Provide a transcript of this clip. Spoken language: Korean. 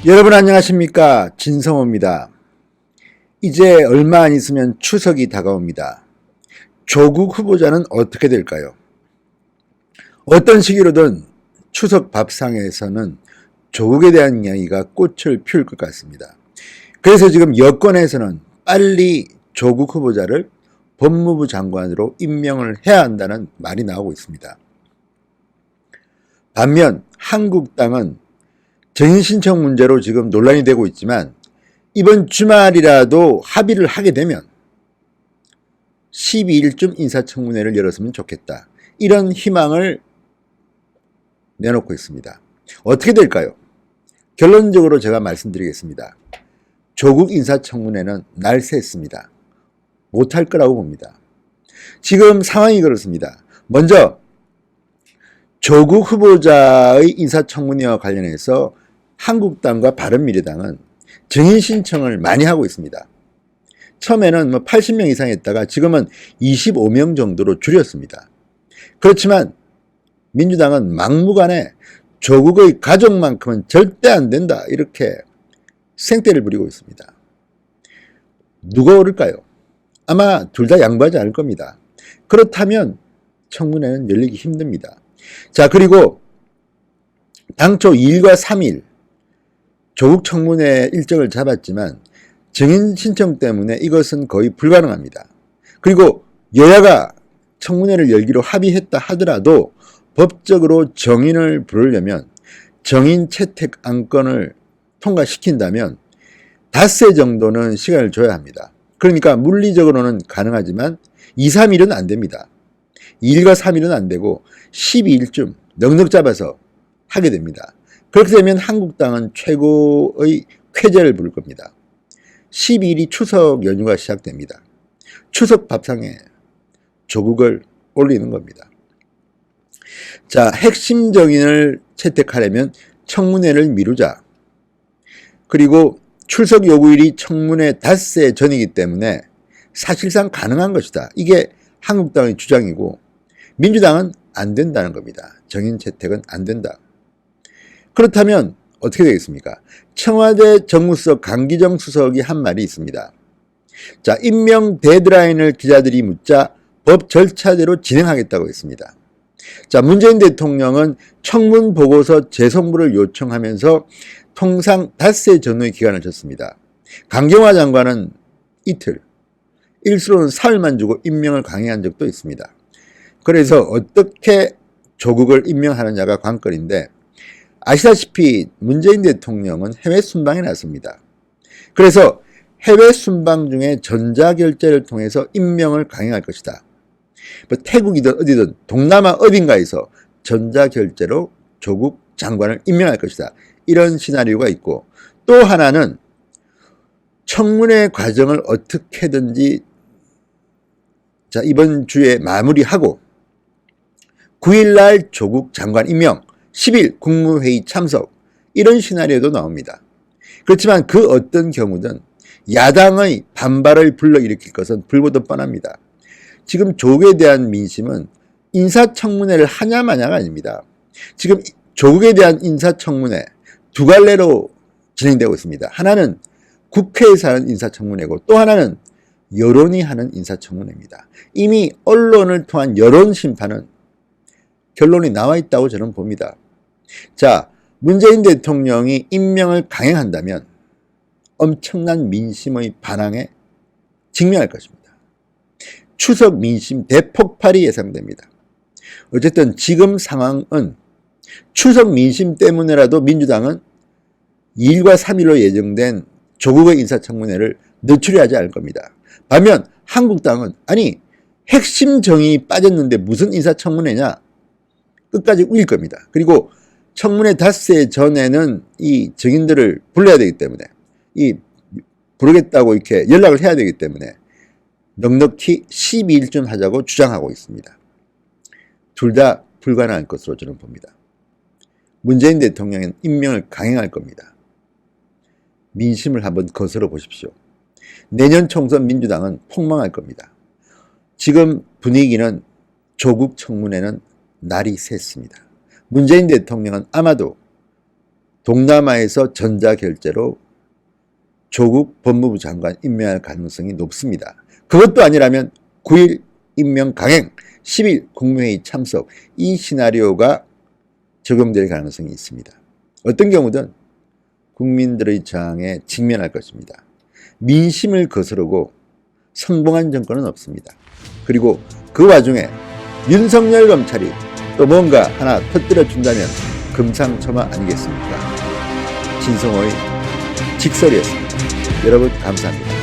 여러분 안녕하십니까? 진성호입니다. 이제 얼마 안 있으면 추석이 다가옵니다. 조국 후보자는 어떻게 될까요? 어떤 시기로든 추석 밥상에서는 조국에 대한 이야기가 꽃을 피울 것 같습니다. 그래서 지금 여권에서는 빨리 조국 후보자를 법무부 장관으로 임명을 해야 한다는 말이 나오고 있습니다. 반면 한국당은 정인 신청 문제로 지금 논란이 되고 있지만 이번 주말이라도 합의를 하게 되면 12일쯤 인사청문회를 열었으면 좋겠다. 이런 희망을 내놓고 있습니다. 어떻게 될까요? 결론적으로 제가 말씀드리겠습니다. 조국 인사청문회는 날샜습니다. 못할 거라고 봅니다. 지금 상황이 그렇습니다. 먼저 조국 후보자의 인사청문회와 관련해서 한국당과 바른미래당은 증인 신청을 많이 하고 있습니다. 처음에는 80명 이상 했다가 지금은 25명 정도로 줄였습니다. 그렇지만 민주당은 막무가내 조국의 가족만큼은 절대 안 된다 이렇게 생떼를 부리고 있습니다. 누가 오를까요? 아마 둘 다 양보하지 않을 겁니다. 그렇다면 청문회는 열리기 힘듭니다. 자, 그리고 당초 2일과 3일 조국 청문회 일정을 잡았지만 증인 신청 때문에 이것은 거의 불가능합니다. 그리고 여야가 청문회를 열기로 합의했다 하더라도 법적으로 정인을 부르려면 정인 채택 안건을 통과시킨다면 닷새 정도는 시간을 줘야 합니다. 그러니까 물리적으로는 가능하지만 2, 3일은 안 됩니다. 2일과 3일은 안 되고 12일쯤 넉넉 잡아서 하게 됩니다. 그렇게 되면 한국당은 최고의 쾌재를 부를 겁니다. 12일이 추석 연휴가 시작됩니다. 추석 밥상에 조국을 올리는 겁니다. 자, 핵심 정인을 채택하려면 청문회를 미루자. 그리고 출석 요구일이 청문회 닷새 전이기 때문에 사실상 가능한 것이다. 이게 한국당의 주장이고 민주당은 안 된다는 겁니다. 정인 채택은 안 된다. 그렇다면 어떻게 되겠습니까? 청와대 정무수석 강기정 수석이 한 말이 있습니다. 자, 임명 데드라인을 기자들이 묻자 법 절차대로 진행하겠다고 했습니다. 자, 문재인 대통령은 청문 보고서 재송부를 요청하면서 통상 닷새 전후의 기간을 줬습니다. 강경화 장관은 이틀, 일수로는 사흘만 주고 임명을 강행한 적도 있습니다. 그래서 어떻게 조국을 임명하느냐가 관건인데 아시다시피 문재인 대통령은 해외 순방에 나섭니다. 그래서 해외 순방 중에 전자결제를 통해서 임명을 강행할 것이다. 뭐 태국이든 어디든 동남아 어딘가에서 전자결제로 조국 장관을 임명할 것이다. 이런 시나리오가 있고 또 하나는 청문회 과정을 어떻게든지 자, 이번 주에 마무리하고 9일날 조국 장관 임명, 10일 국무회의 참석 이런 시나리오도 나옵니다. 그렇지만 그 어떤 경우든 야당의 반발을 불러일으킬 것은 불보듯 뻔합니다. 지금 조국에 대한 민심은 인사청문회를 하냐 마냐가 아닙니다. 지금 조국에 대한 인사청문회 두 갈래로 진행되고 있습니다. 하나는 국회에서 하는 인사청문회고 또 하나는 여론이 하는 인사청문회입니다. 이미 언론을 통한 여론 심판은 결론이 나와 있다고 저는 봅니다. 자, 문재인 대통령이 임명을 강행한다면 엄청난 민심의 반항에 직면할 것입니다. 추석 민심 대폭발이 예상됩니다. 어쨌든 지금 상황은 추석 민심 때문에라도 민주당은 2일과 3일로 예정된 조국의 인사청문회를 늦추려 않을 겁니다. 반면 한국당은 아니 핵심 정인이 빠졌는데 무슨 인사청문회냐 끝까지 우길 겁니다. 그리고 청문회 닷새 전에는 이 증인들을 불러야 되기 때문에 부르겠다고 이렇게 연락을 해야 되기 때문에 넉넉히 12일쯤 하자고 주장하고 있습니다. 둘 다 불가능할 것으로 저는 봅니다. 문재인 대통령은 임명을 강행할 겁니다. 민심을 한번 거슬러 보십시오. 내년 총선 민주당은 폭망할 겁니다. 지금 분위기는 조국 청문회는 날이 샜습니다. 문재인 대통령은 아마도 동남아에서 전자결제로 조국 법무부 장관 임명할 가능성이 높습니다. 그것도 아니라면 9일 임명 강행, 10일 국무회의 참석, 이 시나리오가 적용될 가능성이 있습니다. 어떤 경우든 국민들의 저항에 직면할 것입니다. 민심을 거스르고 성공한 정권은 없습니다. 그리고 그 와중에 윤석열 검찰이 또 뭔가 하나 터뜨려 준다면 금상첨화 아니겠습니까? 진성호의 직설이었습니다. 여러분 감사합니다.